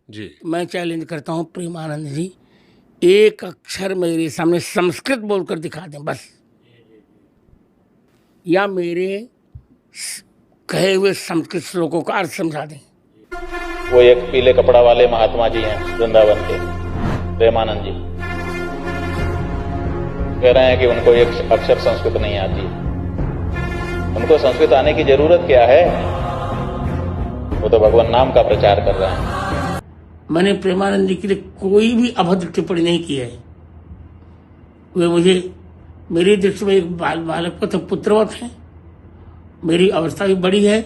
जी। मैं चैलेंज करता हूँ प्रेमानंद जी, एक अक्षर मेरे सामने संस्कृत बोलकर दिखा दें बस, या मेरे कहे हुए संस्कृत श्लोकों का अर्थ समझा दें। वो एक पीले कपड़ा वाले महात्मा जी हैं वृंदावन के, प्रेमानंद जी, कह रहे हैं कि उनको एक अक्षर संस्कृत नहीं आती। उनको संस्कृत आने की जरूरत क्या है? वो तो भगवान नाम का प्रचार कर रहे हैं। मैंने प्रेमानंद जी के लिए कोई भी अभद्र टिप्पणी नहीं की है। वे मुझे मेरी दृष्टि में एक बालक तो पुत्रवत है, मेरी अवस्था भी बड़ी है।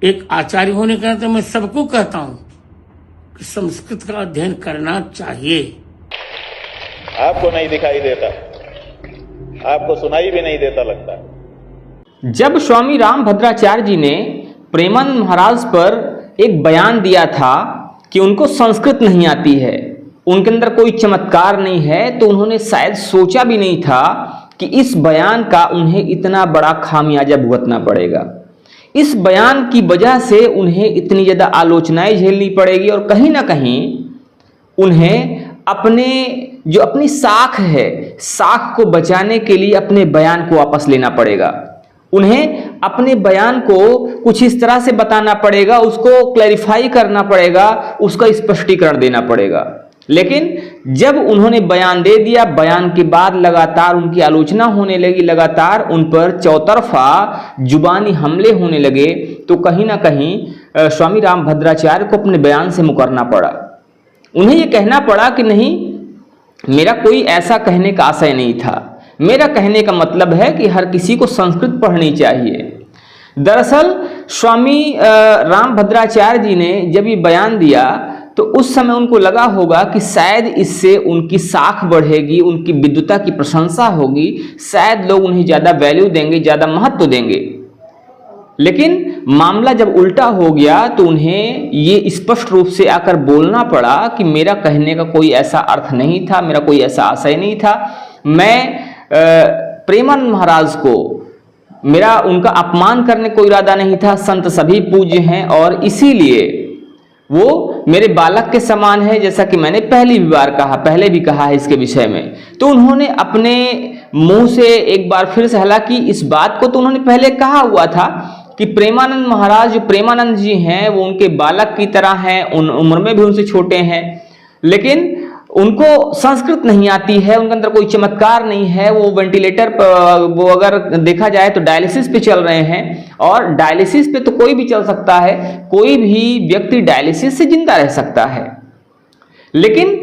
एक आचार्य होने के नाते मैं सबको कहता हूं कि संस्कृत का अध्ययन करना चाहिए। आपको नहीं दिखाई देता, आपको सुनाई भी नहीं देता लगता। जब स्वामी रामभद्राचार्य जी ने प्रेमानंद महाराज पर एक बयान दिया था कि उनको संस्कृत नहीं आती है, उनके अंदर कोई चमत्कार नहीं है, तो उन्होंने शायद सोचा भी नहीं था कि इस बयान का उन्हें इतना बड़ा खामियाजा भुगतना पड़ेगा। इस बयान की वजह से उन्हें इतनी ज़्यादा आलोचनाएं झेलनी पड़ेगी और कहीं ना कहीं उन्हें अपनी साख है, साख को बचाने के लिए अपने बयान को वापस लेना पड़ेगा। उन्हें अपने बयान को कुछ इस तरह से बताना पड़ेगा, उसको क्लैरिफाई करना पड़ेगा, उसका स्पष्टीकरण देना पड़ेगा। लेकिन जब उन्होंने बयान दे दिया, बयान के बाद लगातार उनकी आलोचना होने लगी, लगातार उन पर चौतरफा जुबानी हमले होने लगे, तो कहीं ना कहीं स्वामी रामभद्राचार्य को अपने बयान से मुकरना पड़ा। उन्हें यह कहना पड़ा कि नहीं, मेरा कोई ऐसा कहने का आशय नहीं था, मेरा कहने का मतलब है कि हर किसी को संस्कृत पढ़नी चाहिए। दरअसल स्वामी रामभद्राचार्य जी ने जब ये बयान दिया तो उस समय उनको लगा होगा कि शायद इससे उनकी साख बढ़ेगी, उनकी विद्वता की प्रशंसा होगी, शायद लोग उन्हें ज़्यादा वैल्यू देंगे, ज़्यादा महत्व देंगे। लेकिन मामला जब उल्टा हो गया तो उन्हें ये स्पष्ट रूप से आकर बोलना पड़ा कि मेरा कहने का कोई ऐसा अर्थ नहीं था, मेरा कोई ऐसा आशय नहीं था। मैं प्रेमानंद महाराज को, मेरा उनका अपमान करने को इरादा नहीं था। संत सभी पूज्य हैं और इसीलिए वो मेरे बालक के समान है, जैसा कि मैंने पहले भी कहा है इसके विषय में। तो उन्होंने अपने मुंह से एक बार फिर से, हालांकि इस बात को तो उन्होंने पहले कहा हुआ था कि प्रेमानंद महाराज जो प्रेमानंद जी हैं वो उनके बालक की तरह हैं, उम्र में भी उनसे छोटे हैं, लेकिन उनको संस्कृत नहीं आती है, उनके अंदर कोई चमत्कार नहीं है। वो वेंटिलेटर पर, वो अगर देखा जाए तो डायलिसिस पे चल रहे हैं, और डायलिसिस पे तो कोई भी चल सकता है, कोई भी व्यक्ति डायलिसिस से जिंदा रह सकता है। लेकिन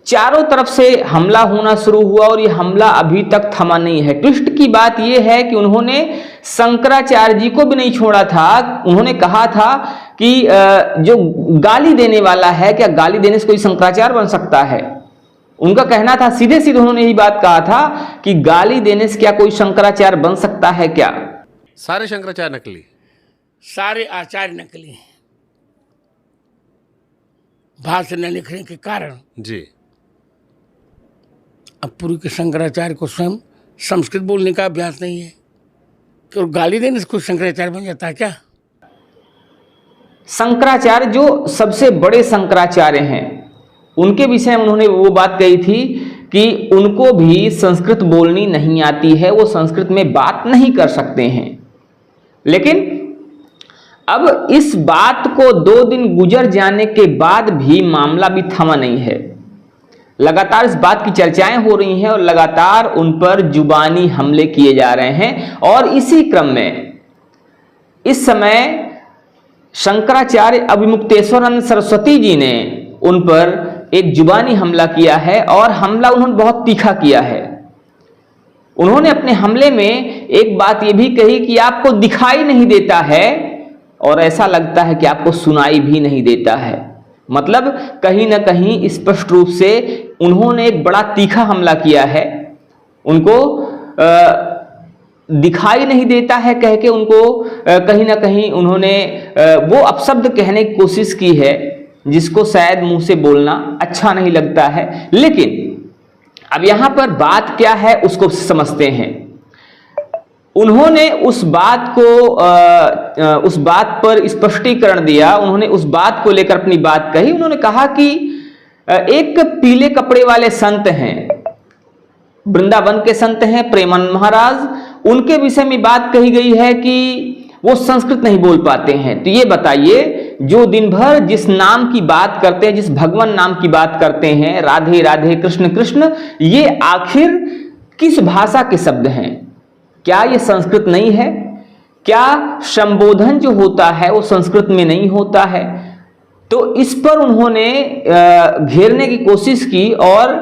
चारों तरफ से हमला होना शुरू हुआ और ये हमला अभी तक थमा नहीं है। ट्विस्ट की बात यह है कि उन्होंने शंकराचार्य जी को भी नहीं छोड़ा था। उन्होंने कहा था कि जो गाली देने वाला है, क्या गाली देने से कोई शंकराचार्य बन सकता है? उनका कहना था, सीधे सीधे उन्होंने यही बात कहा था कि गाली देने से क्या कोई शंकराचार्य बन सकता है क्या? सारे शंकराचार्य नकली, सारे आचार्य नकली, भाषण न लिखने के कारण। जी। अब पूर्व के शंकराचार्य को स्वयं संस्कृत बोलने का अभ्यास नहीं है, तो गाली देने से कुछ शंकराचार्य बन जाता है क्या? शंकराचार्य जो सबसे बड़े शंकराचार्य हैं, उनके विषय में उन्होंने वो बात कही थी कि उनको भी संस्कृत बोलनी नहीं आती है, वो संस्कृत में बात नहीं कर सकते हैं। लेकिन अब इस बात को 2 दिन गुजर जाने के बाद भी मामला भी थमा नहीं है। लगातार इस बात की चर्चाएं हो रही हैं और लगातार उन पर जुबानी हमले किए जा रहे हैं। और इसी क्रम में इस समय शंकराचार्य अभिमुक्तेश्वरानंद सरस्वती जी ने उन पर एक जुबानी हमला किया है, और हमला उन्होंने बहुत तीखा किया है। उन्होंने अपने हमले में एक बात यह भी कही कि आपको दिखाई नहीं देता है और ऐसा लगता है कि आपको सुनाई भी नहीं देता है। मतलब कहीं ना कहीं स्पष्ट रूप से उन्होंने एक बड़ा तीखा हमला किया है। उनको दिखाई नहीं देता है कह के उनको कहीं ना कहीं उन्होंने वो अपशब्द कहने की कोशिश की है जिसको शायद मुंह से बोलना अच्छा नहीं लगता है। लेकिन अब यहां पर बात क्या है उसको समझते हैं। उन्होंने उस बात पर स्पष्टीकरण दिया, उन्होंने उस बात को लेकर अपनी बात कही। उन्होंने कहा कि एक पीले कपड़े वाले संत हैं, वृंदावन के संत हैं प्रेमानंद महाराज, उनके विषय में बात कही गई है कि वो संस्कृत नहीं बोल पाते हैं। तो ये बताइए, जो दिन भर जिस नाम की बात करते हैं, जिस भगवान नाम की बात करते हैं, राधे राधे कृष्ण कृष्ण, ये आखिर किस भाषा के शब्द हैं? क्या ये संस्कृत नहीं है? क्या संबोधन जो होता है वो संस्कृत में नहीं होता है? तो इस पर उन्होंने घेरने की कोशिश की और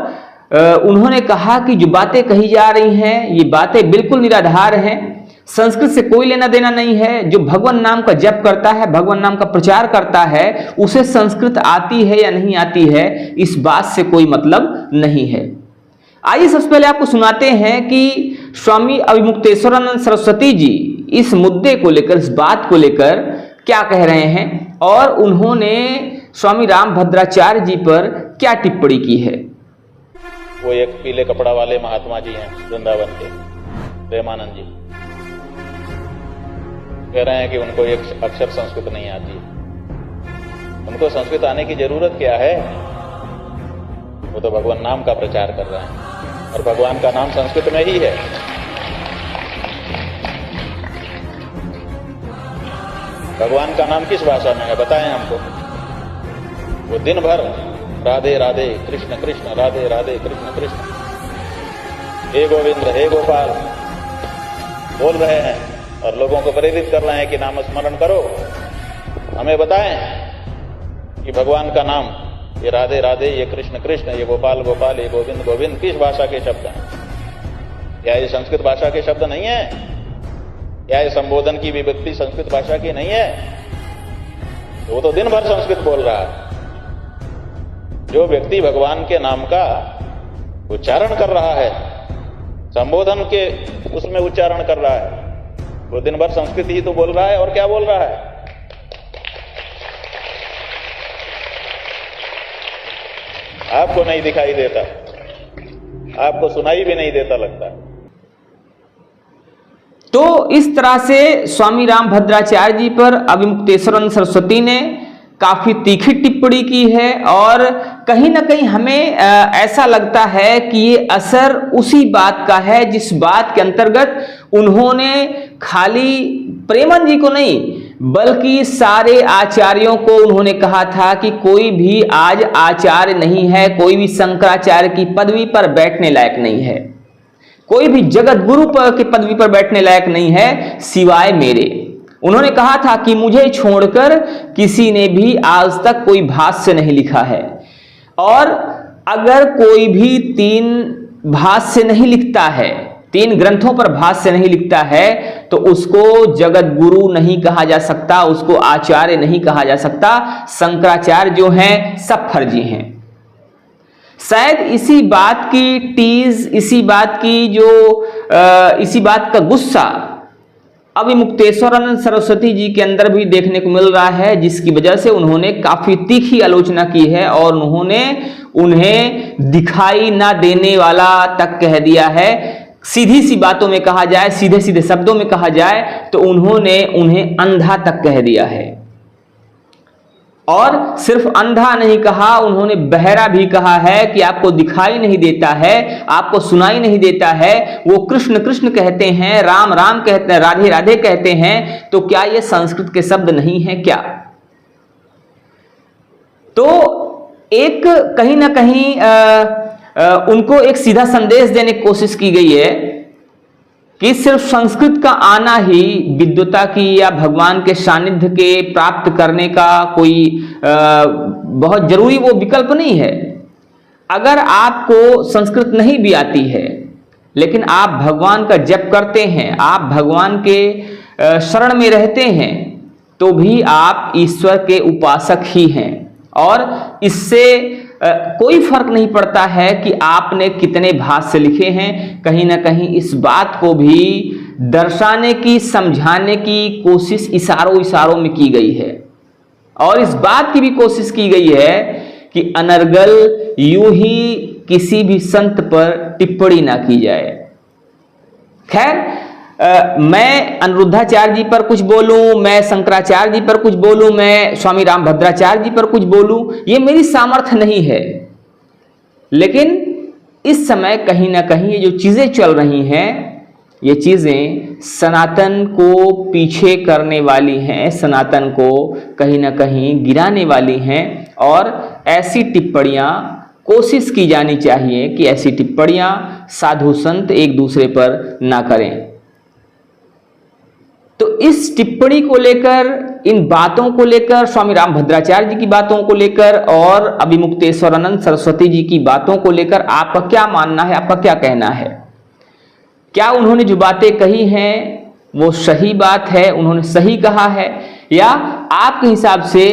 उन्होंने कहा कि जो बातें कही जा रही हैं ये बातें बिल्कुल निराधार हैं, संस्कृत से कोई लेना देना नहीं है। जो भगवान नाम का जप करता है, भगवान नाम का प्रचार करता है, उसे संस्कृत आती है या नहीं आती है, इस बात से कोई मतलब नहीं है। आइए सबसे पहले आपको सुनाते हैं कि स्वामी अभिमुक्तेश्वरानंद सरस्वती जी इस मुद्दे को लेकर, इस बात को लेकर क्या कह रहे हैं और उन्होंने स्वामी रामभद्राचार्य जी पर क्या टिप्पणी की है। वो एक पीले कपड़ा वाले महात्मा जी हैं वृंदावन के, प्रेमानंद जी, कह रहे हैं कि उनको एक अक्षर संस्कृत नहीं आती। उनको संस्कृत आने की जरूरत क्या है? वो तो भगवान नाम का प्रचार कर रहे हैं और भगवान का नाम संस्कृत में ही है। भगवान का नाम किस भाषा में है बताएं हमको। वो दिन भर राधे राधे कृष्ण कृष्ण, राधे राधे कृष्ण कृष्ण, हे गोविंद हे गोपाल बोल रहे हैं और लोगों को प्रेरित कर रहे हैं कि नाम स्मरण करो। हमें बताएं कि भगवान का नाम, ये राधे राधे, ये कृष्ण कृष्ण, ये गोपाल गोपाल, ये गोविंद गोविंद किस भाषा के शब्द हैं? क्या ये संस्कृत भाषा के शब्द नहीं है? क्या ये संबोधन की विभक्ति संस्कृत भाषा की नहीं है? तो वो तो दिन भर संस्कृत बोल रहा है। जो व्यक्ति भगवान के नाम का उच्चारण कर रहा है, संबोधन के उसमें उच्चारण कर रहा है, वो दिन भर संस्कृत ही तो बोल रहा है। और क्या बोल रहा है? आपको नहीं दिखाई देता, आपको सुनाई भी नहीं देता लगता। तो इस तरह से स्वामी रामभद्राचार्य जी पर अभिमुक्तेश्वरानंद सरस्वती ने काफी तीखी टिप्पणी की है और कहीं ना कहीं हमें ऐसा लगता है कि ये असर उसी बात का है जिस बात के अंतर्गत उन्होंने खाली प्रेमन जी को नहीं बल्कि सारे आचार्यों को उन्होंने कहा था कि कोई भी आज आचार्य नहीं है, कोई भी शंकराचार्य की पदवी पर बैठने लायक नहीं है, कोई भी जगत गुरु की पदवी पर बैठने लायक नहीं है सिवाय मेरे। उन्होंने कहा था कि मुझे छोड़कर किसी ने भी आज तक कोई भाष्य नहीं लिखा है और अगर कोई भी 3 भाष्य नहीं लिखता है, 3 ग्रंथों पर भाष्य नहीं लिखता है तो उसको जगत गुरु नहीं कहा जा सकता, उसको आचार्य नहीं कहा जा सकता। शंकराचार्य जो हैं सब फर्जी हैं। शायद इसी बात की टीज, इसी बात का गुस्सा अभिमुक्तेश्वरानंद सरस्वती जी के अंदर भी देखने को मिल रहा है, जिसकी वजह से उन्होंने काफी तीखी आलोचना की है और उन्होंने उन्हें दिखाई ना देने वाला तक कह दिया है। सीधी सी बातों में कहा जाए, सीधे सीधे शब्दों में कहा जाए तो उन्होंने उन्हें अंधा तक कह दिया है। और सिर्फ अंधा नहीं कहा, उन्होंने बहरा भी कहा है कि आपको दिखाई नहीं देता है, आपको सुनाई नहीं देता है। वो कृष्ण कृष्ण कहते हैं, राम राम कहते हैं, राधे राधे कहते हैं, तो क्या ये संस्कृत के शब्द नहीं है क्या? तो एक कहीं ना कहीं उनको एक सीधा संदेश देने की कोशिश की गई है कि सिर्फ संस्कृत का आना ही विद्वता की या भगवान के सानिध्य के प्राप्त करने का कोई बहुत जरूरी वो विकल्प नहीं है। अगर आपको संस्कृत नहीं भी आती है लेकिन आप भगवान का जप करते हैं, आप भगवान के शरण में रहते हैं, तो भी आप ईश्वर के उपासक ही हैं और इससे कोई फर्क नहीं पड़ता है कि आपने कितने भाष्य लिखे हैं। कहीं ना कहीं इस बात को भी दर्शाने की, समझाने की कोशिश इशारों में की गई है और इस बात की भी कोशिश की गई है कि अनर्गल यूं ही किसी भी संत पर टिप्पणी ना की जाए। खैर, मैं अनिरुद्धाचार्य जी पर कुछ बोलूं, मैं शंकराचार्य जी पर कुछ बोलूं, मैं स्वामी रामभद्राचार्य जी पर कुछ बोलूं, ये मेरी सामर्थ्य नहीं है। लेकिन इस समय कहीं ना कहीं ये जो चीजें चल रही हैं, ये चीजें सनातन को पीछे करने वाली हैं, सनातन को कहीं ना कहीं गिराने वाली हैं। और ऐसी टिप्पणियां कोशिश की जानी चाहिए कि ऐसी टिप्पणियां साधु संत एक दूसरे पर ना करें। तो इस टिप्पणी को लेकर, इन बातों को लेकर, स्वामी रामभद्राचार्य जी की बातों को लेकर और अभिमुक्तेश्वरानंद सरस्वती जी की बातों को लेकर आपका क्या मानना है, आपका क्या कहना है? क्या उन्होंने जो बातें कही हैं वो सही बात है, उन्होंने सही कहा है, या आपके हिसाब से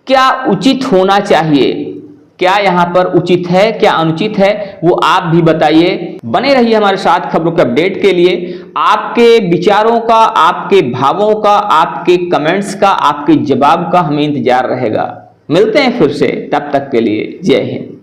क्या उचित होना चाहिए? क्या यहाँ पर उचित है, क्या अनुचित है, वो आप भी बताइए। बने रहिए हमारे साथ खबरों के अपडेट के लिए। आपके विचारों का, आपके भावों का, आपके कमेंट्स का, आपके जवाब का हमें इंतजार रहेगा। मिलते हैं फिर से, तब तक के लिए जय हिंद।